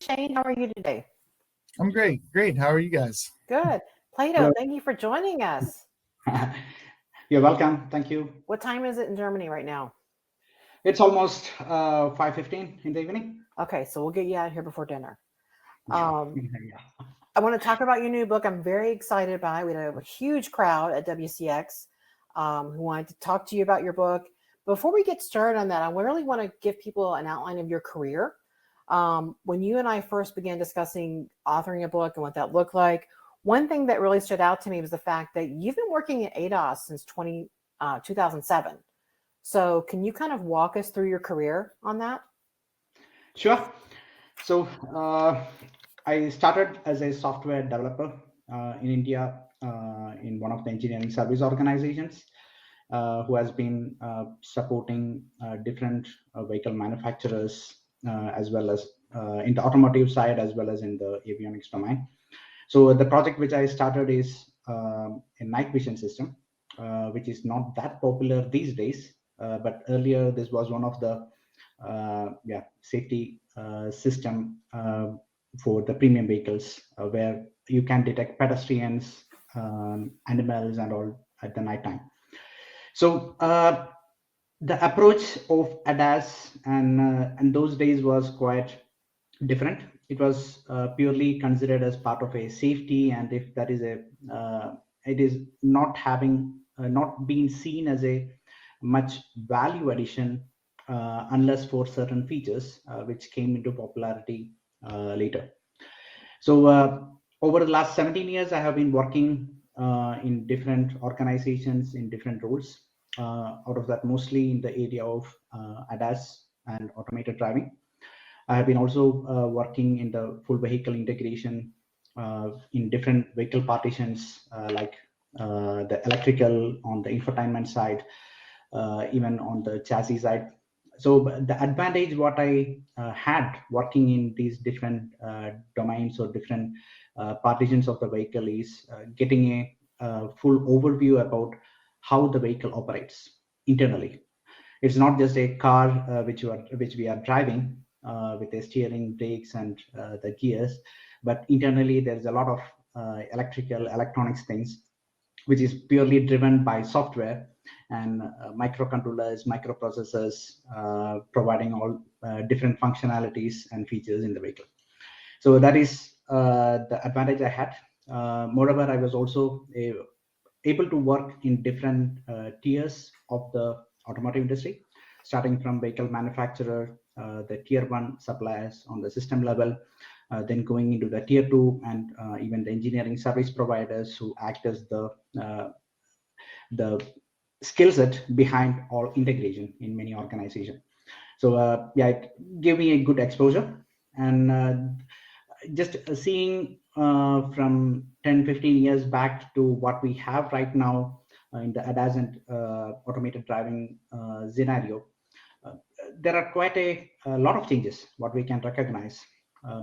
Shane. How are you today? I'm great. Great. How are you guys? Good. Plato, Hello. thank you for joining us. You're welcome. Thank you. What time is it in Germany right now? It's almost 5:15 in the evening. Okay, so we'll get you out of here before dinner. Yeah. I want to talk about your new book. I'm very excited about it. We had a huge crowd at WCX who wanted to talk to you about your book. Before we get started on that, I really want to give people an outline of your career. When you and I first began discussing authoring a book and what that looked like, one thing that really stood out to me was the fact that you've been working at ADAS since 2007. So can you kind of walk us through your career on that? Sure. So I started as a software developer in India in one of the engineering service organizations who has been supporting different vehicle manufacturers as well as in the automotive side as well as in the avionics domain. So the project which I started is a night vision system, which is not that popular these days. But earlier, this was one of the safety system for the premium vehicles, where you can detect pedestrians, animals, and all at the night time. So the approach of ADAS and those days was quite different. It was purely considered as part of a safety, and if that is it is not having not being seen as a much value addition unless for certain features which came into popularity later. So over the last 17 years, I have been working in different organizations in different roles. Out of that, mostly in the area of ADAS and automated driving. I have been also working in the full vehicle integration in different vehicle partitions, like the electrical on the infotainment side, even on the chassis side. So the advantage what I had working in these different domains or different partitions of the vehicle is getting a full overview about how the vehicle operates internally. It's not just a car which we are driving with the steering, brakes, and the gears, but internally there's a lot of electrical, electronics things, which is purely driven by software and microcontrollers, microprocessors, providing all different functionalities and features in the vehicle. So that is the advantage I had. Moreover, I was also able to work in different tiers of the automotive industry, starting from vehicle manufacturer, the tier 1 suppliers on the system level, then going into the tier 2 and even the engineering service providers who act as the skill set behind all integration in many organizations. So it gave me a good exposure, and just seeing from 10-15 years back to what we have right now in the ADAS and automated driving scenario, there are quite a lot of changes what we can recognize.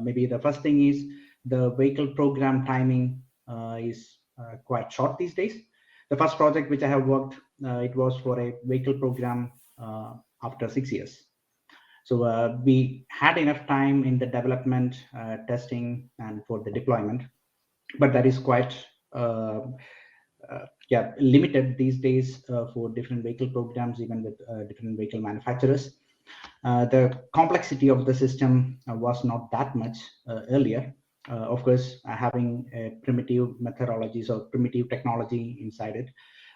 Maybe the first thing is the vehicle program timing is quite short these days. The first project which I have worked, it was for a vehicle program after 6 years. So we had enough time in the development, testing, and for the deployment, but that is quite limited these days for different vehicle programs, even with different vehicle manufacturers. The complexity of the system was not that much earlier. Of course, having primitive methodologies or primitive technology inside it.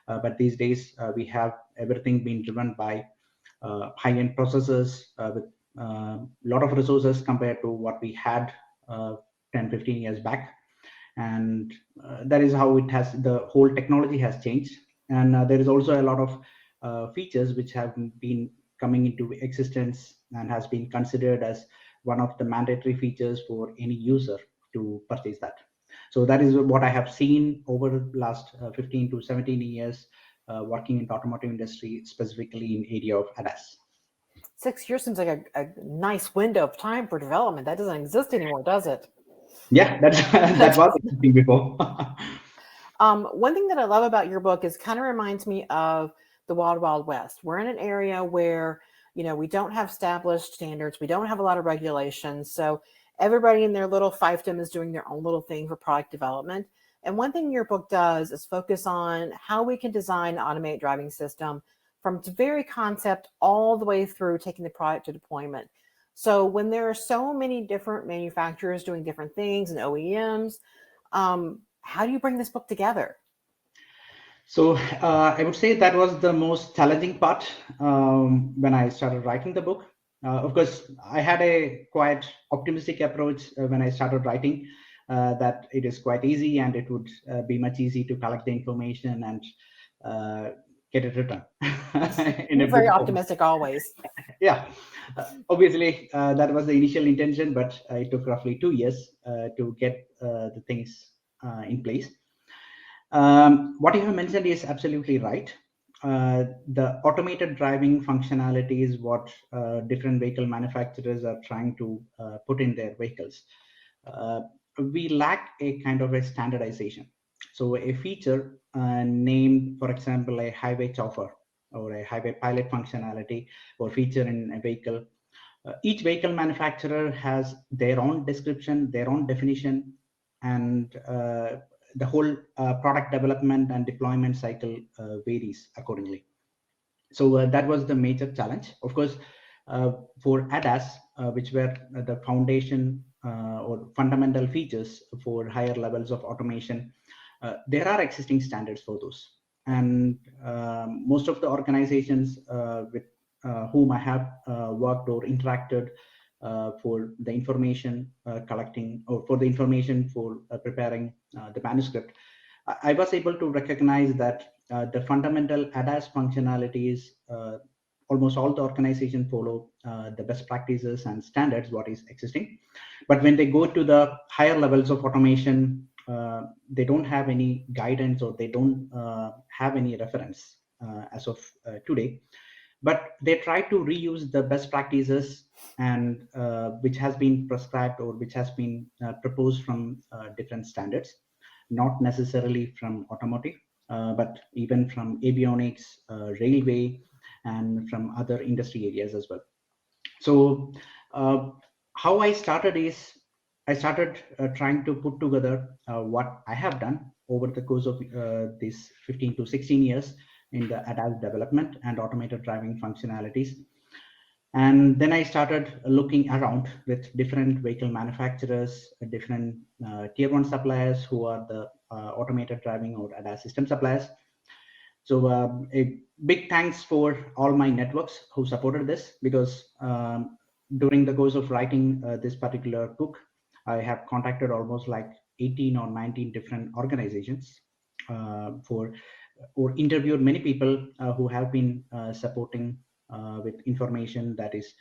But these days, we have everything being driven by high-end processors with a lot of resources compared to what we had 10-15 years back. And that is how it has, the whole technology has changed. And there is also a lot of features which have been coming into existence and has been considered as one of the mandatory features for any user to purchase that. So that is what I have seen over the last 15 to 17 years working in the automotive industry, specifically in area of ADAS. 6 years seems like a nice window of time for development. That doesn't exist anymore, does it? Yeah, that was existing before. One thing that I love about your book is kind of reminds me of the Wild Wild West. We're in an area where, we don't have established standards. We don't have a lot of regulations. So everybody in their little fiefdom is doing their own little thing for product development. And one thing your book does is focus on how we can design an automated driving system from its very concept all the way through taking the product to deployment. So when there are so many different manufacturers doing different things and OEMs, how do you bring this book together? So I would say that was the most challenging part when I started writing the book. Of course, I had a quite optimistic approach when I started writing, that it is quite easy and it would be much easy to collect the information and get it written in You're a very book. optimistic always. Yeah, obviously that was the initial intention, but it took roughly 2 years to get the things in place. What you have mentioned is absolutely right. The automated driving functionality is what different vehicle manufacturers are trying to put in their vehicles. We lack a kind of a standardization. So a feature named, for example, a highway chauffeur or a highway pilot functionality or feature in a vehicle. Each vehicle manufacturer has their own description, their own definition, and the whole product development and deployment cycle varies accordingly. So that was the major challenge. Of course, for ADAS, which were the foundation or fundamental features for higher levels of automation, there are existing standards for those. And most of the organizations with whom I have worked or interacted for the information collecting or for the information for preparing the manuscript, I was able to recognize that the fundamental ADAS functionalities, almost all the organizations follow the best practices and standards what is existing. But when they go to the higher levels of automation, they don't have any guidance or they don't have any reference as of today. But they try to reuse the best practices and which has been prescribed or which has been proposed from different standards, not necessarily from automotive, but even from avionics, railway, and from other industry areas as well. So how I started is I started trying to put together what I have done over the course of these 15 to 16 years in the ADAS development and automated driving functionalities. And then I started looking around with different vehicle manufacturers, different tier one suppliers who are the automated driving or ADAS system suppliers. So a big thanks for all my networks who supported this, because during the course of writing this particular book, I have contacted almost like 18 or 19 different organizations for or interviewed many people who have been supporting with information that is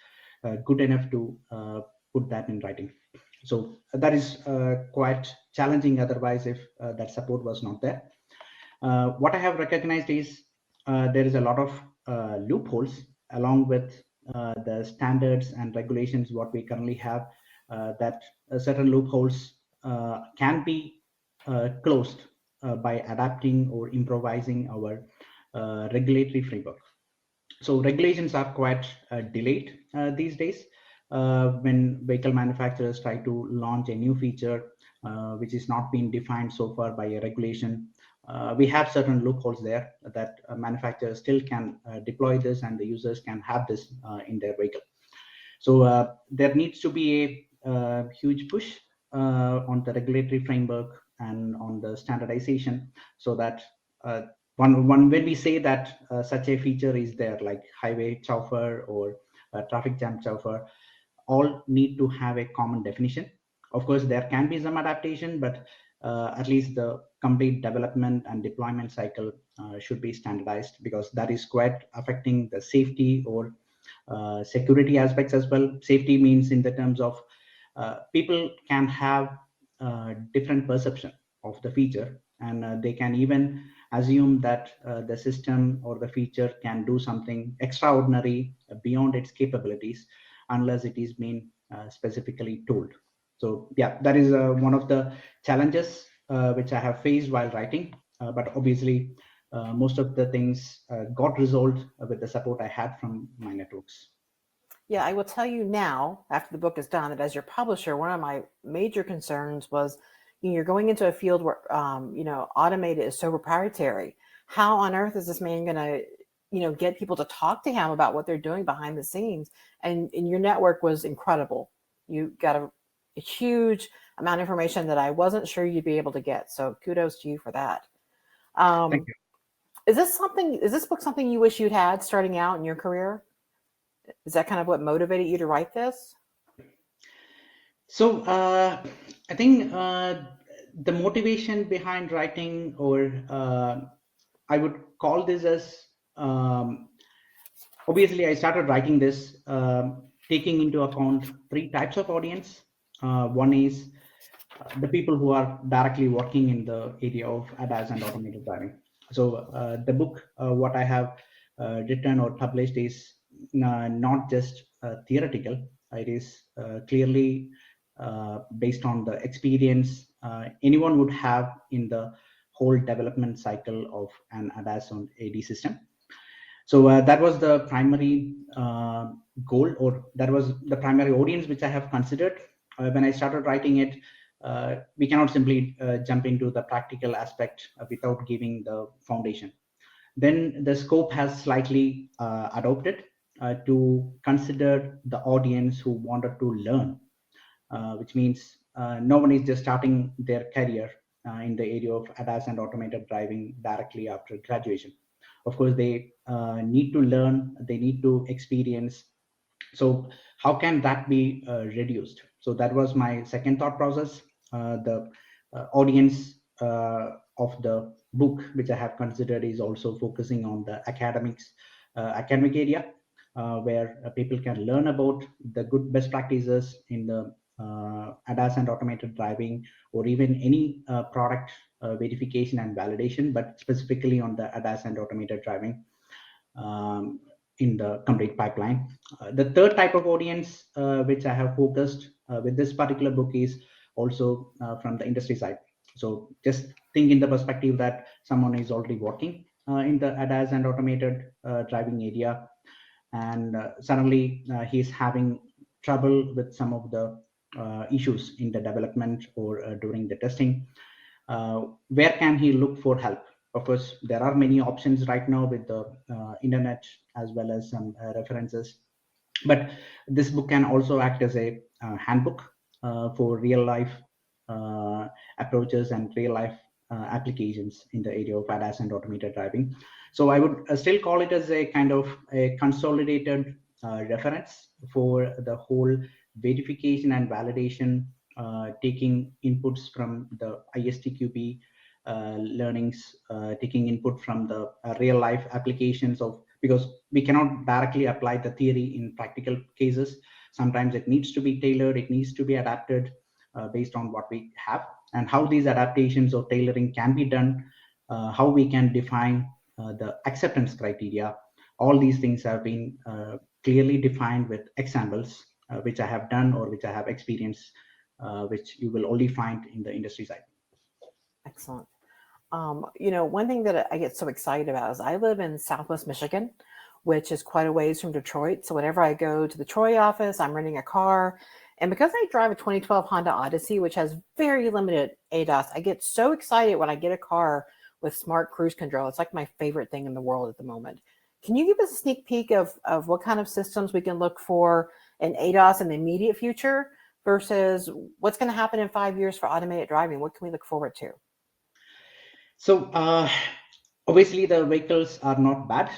good enough to put that in writing. So that is quite challenging otherwise if that support was not there. What I have recognized is there is a lot of loopholes along with the standards and regulations what we currently have, that certain loopholes can be closed by adapting or improvising our regulatory framework. So regulations are quite delayed these days when vehicle manufacturers try to launch a new feature which is not being defined so far by a regulation. We have certain loopholes there that manufacturers still can deploy this and the users can have this in their vehicle. So there needs to be a huge push on the regulatory framework and on the standardization, so that when we say that such a feature is there, like highway chauffeur or traffic jam chauffeur, all need to have a common definition. Of course, there can be some adaptation, but at least the complete development and deployment cycle should be standardized, because that is quite affecting the safety or security aspects as well. Safety means in the terms of people can have different perception of the feature, and they can even assume that the system or the feature can do something extraordinary beyond its capabilities unless it is being specifically told. So yeah, that is one of the challenges which I have faced while writing, but obviously most of the things got resolved with the support I had from my networks. Yeah, I will tell you now, after the book is done, that as your publisher, one of my major concerns was, you're going into a field where, automated is so proprietary. How on earth is this man going to, get people to talk to him about what they're doing behind the scenes? And your network was incredible. You got a huge amount of information that I wasn't sure you'd be able to get. So kudos to you for that. Thank you. Is this book something you wish you'd had starting out in your career? Is that kind of what motivated you to write this? So I think the motivation behind writing, or I would call this as, obviously I started writing this taking into account three types of audience. One is the people who are directly working in the area of ADAS and automated driving. So the book, what I have written or published is not just theoretical. It is clearly based on the experience anyone would have in the whole development cycle of an ADAS on AD system. So that was the primary goal, or that was the primary audience which I have considered when I started writing it. We cannot simply jump into the practical aspect without giving the foundation. Then the scope has slightly adopted to consider the audience who wanted to learn, which means no one is just starting their career in the area of ADAS and automated driving directly after graduation. Of course, they need to learn, they need to experience. So how can that be reduced? So that was my second thought process. The audience of the book, which I have considered, is also focusing on the academic area, where people can learn about the good best practices in the ADAS and automated driving, or even any product verification and validation, but specifically on the ADAS and automated driving in the complete pipeline. The third type of audience which I have focused with this particular book is also from the industry side. So just think in the perspective that someone is already working in the ADAS and automated driving area, and suddenly he's having trouble with some of the issues in the development or during the testing. Where can he look for help? Of course, there are many options right now with the internet, as well as some references. But this book can also act as a handbook for real life approaches and real life applications in the area of ADAS and automated driving. So I would still call it as a kind of a consolidated reference for the whole verification and validation, taking inputs from the ISTQB learnings, taking input from the real life applications of, because we cannot directly apply the theory in practical cases. Sometimes it needs to be tailored, it needs to be adapted based on what we have, and how these adaptations or tailoring can be done, how we can define the acceptance criteria. All these things have been clearly defined with examples, which I have done or which I have experienced, which you will only find in the industry side. Excellent. One thing that I get so excited about is I live in Southwest Michigan, which is quite a ways from Detroit. So whenever I go to the Troy office, I'm renting a car. And because I drive a 2012 Honda Odyssey, which has very limited ADAS, I get so excited when I get a car with smart cruise control. It's like my favorite thing in the world at the moment. Can you give us a sneak peek of what kind of systems we can look for in ADAS in the immediate future versus what's going to happen in 5 years for automated driving? What can we look forward to? So obviously the vehicles are not bad,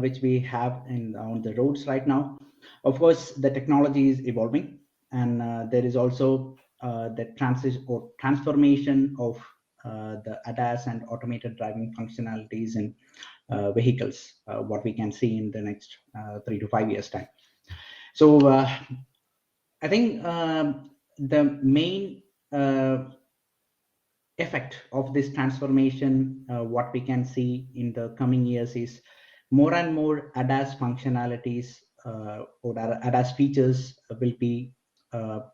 which we have on the roads right now. Of course, the technology is evolving, and there is also the transition or transformation of the ADAS and automated driving functionalities in vehicles, what we can see in the next 3 to 5 years time. So I think the main effect of this transformation, what we can see in the coming years, is more and more ADAS functionalities or ADAS features will be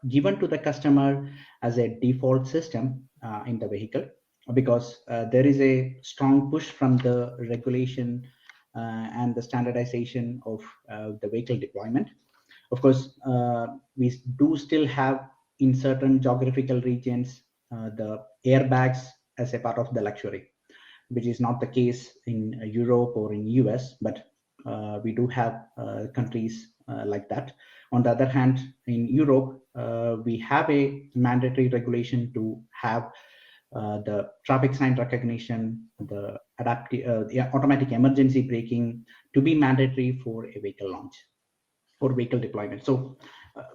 given to the customer as a default system in the vehicle, because there is a strong push from the regulation and the standardization of the vehicle deployment. Of course, we do still have in certain geographical regions the airbags as a part of the luxury, which is not the case in Europe or in US, but we do have countries like that. On the other hand, in Europe, we have a mandatory regulation to have the traffic sign recognition, the automatic emergency braking to be mandatory for a vehicle launch or vehicle deployment. So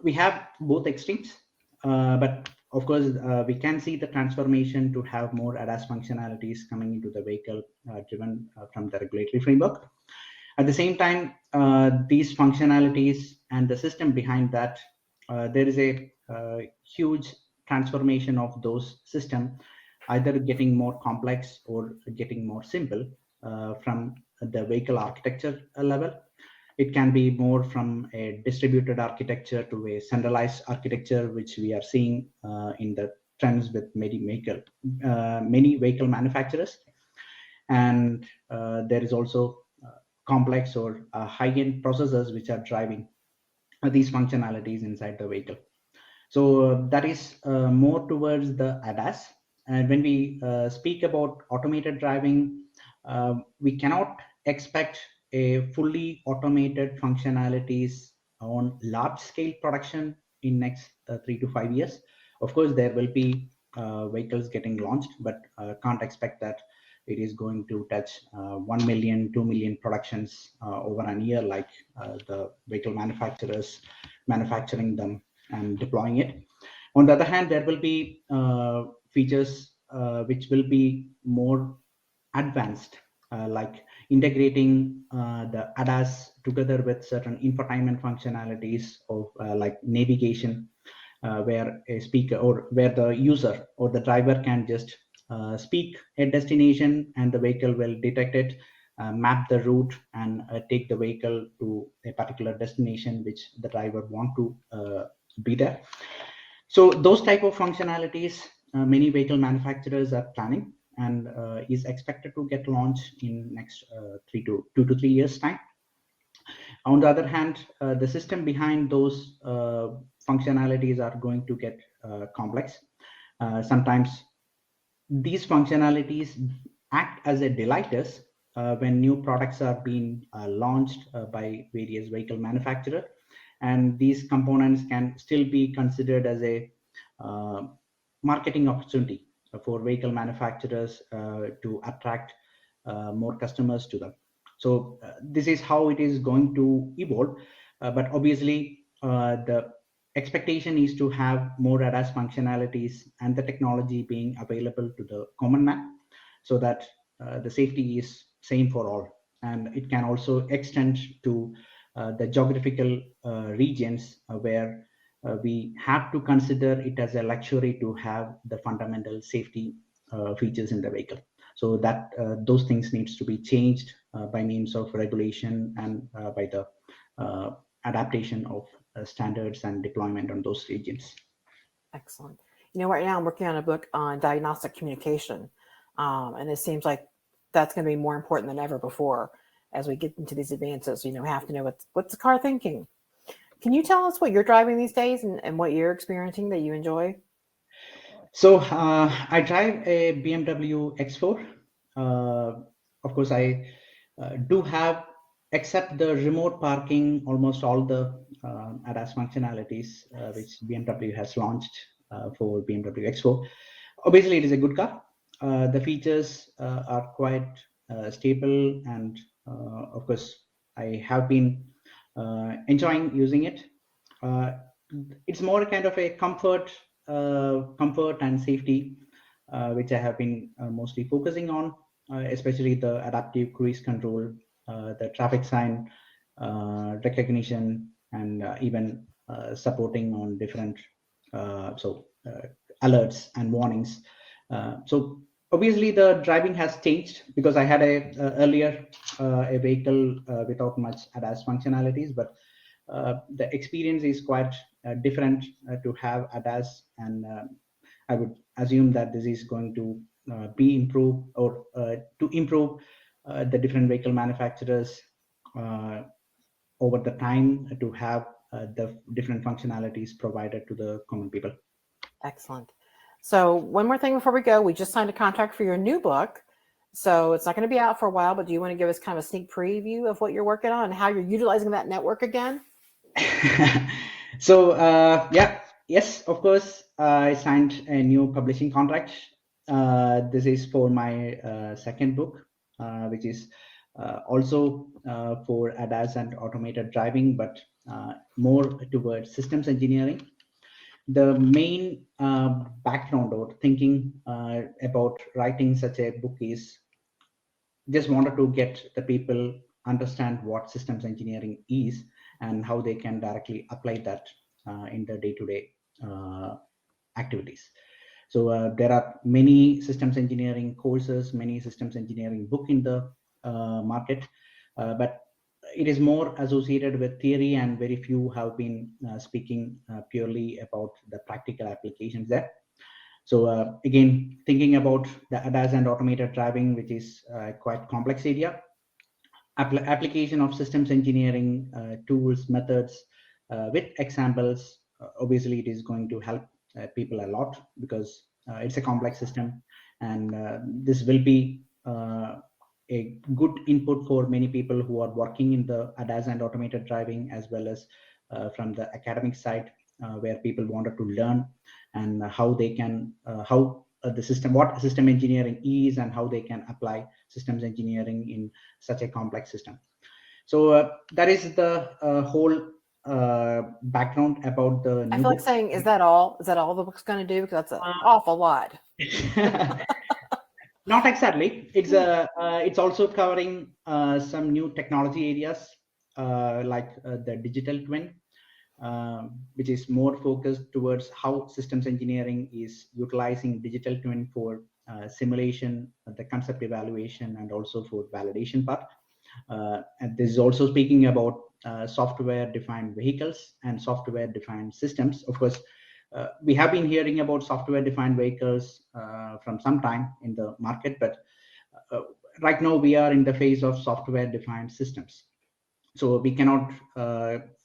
we have both extremes, but of course, we can see the transformation to have more ADAS functionalities coming into the vehicle driven from the regulatory framework. At the same time, these functionalities and the system behind that, there is a huge transformation of those systems, either getting more complex or getting more simple from the vehicle architecture level. It can be more from a distributed architecture to a centralized architecture, which we are seeing in the trends with many vehicle manufacturers. And there is also complex or high-end processors which are driving these functionalities inside the vehicle. So that is more towards the ADAS. And when we speak about automated driving, we cannot expect a fully automated functionalities on large scale production in next 3 to 5 years. Of course, there will be vehicles getting launched, but can't expect that it is going to touch 1 million, 2 million productions over a year, like the vehicle manufacturers manufacturing them and deploying it. On the other hand, there will be features which will be more advanced, like integrating the ADAS together with certain infotainment functionalities of like navigation, where a speaker or where the user or the driver can just speak a destination and the vehicle will detect it, map the route and take the vehicle to a particular destination which the driver want to be there. So those type of functionalities many vehicle manufacturers are planning and is expected to get launched in next 2 to 3 years time. On the other hand, the system behind those functionalities are going to get complex. Sometimes these functionalities act as a delighters when new products are being launched by various vehicle manufacturer, and these components can still be considered as a marketing opportunity for vehicle manufacturers to attract more customers to them. So this is how it is going to evolve, but obviously the expectation is to have more ADAS functionalities and the technology being available to the common man, so that the safety is same for all, and it can also extend to the geographical regions where we have to consider it as a luxury to have the fundamental safety features in the vehicle. So that those things needs to be changed by means of regulation and by the adaptation of standards and deployment on those regions. Excellent. You know, right now I'm working on a book on diagnostic communication, and it seems like that's going to be more important than ever before as we get into these advances. You know, we have to know what's the car thinking. Can you tell us what you're driving these days and what you're experiencing that you enjoy? So I drive a BMW X4. Of course, I do have, except the remote parking, almost all the ADAS functionalities which BMW has launched for BMW X4. Obviously, it is a good car. The features are quite stable, and of course, I have been enjoying using it. It's more kind of a comfort and safety, which I have been mostly focusing on, especially the adaptive cruise control, the traffic sign recognition, and even supporting on different alerts and warnings. So obviously the driving has changed, because I had earlier a vehicle without much ADAS functionalities, but the experience is quite different to have ADAS, and I would assume that this is going to be improved, or to improve the different vehicle manufacturers over the time to have the different functionalities provided to the common people. Excellent. So one more thing before we go, we just signed a contract for your new book. So it's not going to be out for a while, but do you want to give us kind of a sneak preview of what you're working on and how you're utilizing that network again? So yes, of course, I signed a new publishing contract. This is for my second book, which is also for ADAS and automated driving, but more towards systems engineering. The main background or thinking about writing such a book is just wanted to get the people understand what systems engineering is and how they can directly apply that in the day-to-day activities. So there are many systems engineering courses, many systems engineering book in the market, but it is more associated with theory, and very few have been speaking purely about the practical applications there. So again, thinking about the ADAS and automated driving, which is quite complex area, application of systems engineering tools, methods with examples, obviously it is going to help people a lot, because it's a complex system, and this will be a good input for many people who are working in the ADAS and automated driving, as well as from the academic side, where people wanted to learn and how they can the system, what system engineering is, and how they can apply systems engineering in such a complex system. So that is the whole background about the new I feel like book. saying, is that all? Is that all the book's going to do? Because that's an awful lot. Not exactly. It's also covering some new technology areas, like the digital twin, which is more focused towards how systems engineering is utilizing digital twin for simulation, the concept evaluation, and also for validation part. And this is also speaking about software-defined vehicles and software-defined systems. Of course, we have been hearing about software-defined vehicles from some time in the market, but right now we are in the phase of software-defined systems. So we cannot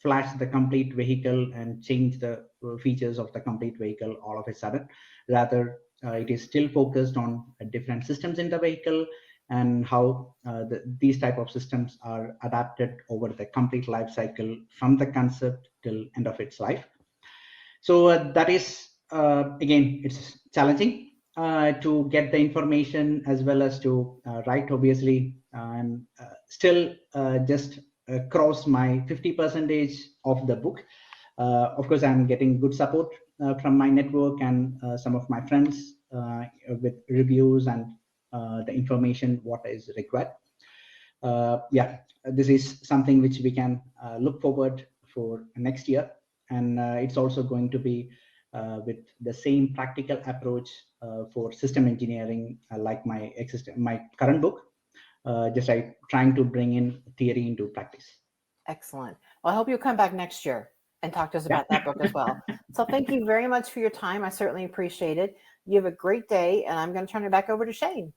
flash the complete vehicle and change the features of the complete vehicle all of a sudden. Rather, it is still focused on different systems in the vehicle, and how these type of systems are adapted over the complete life cycle from the concept till end of its life. So that is, again, it's challenging to get the information as well as to write. Obviously, I'm still just cross my 50% of the book. Of course, I'm getting good support from my network and some of my friends with reviews and the information what is required. Yeah, this is something which we can look forward for next year, and it's also going to be with the same practical approach for system engineering, like my current book, just like trying to bring in theory into practice. Excellent. Well, I hope you'll come back next year and talk to us about that book as well. So thank you very much for your time. I certainly appreciate it. You have a great day, and I'm going to turn it back over to Shane.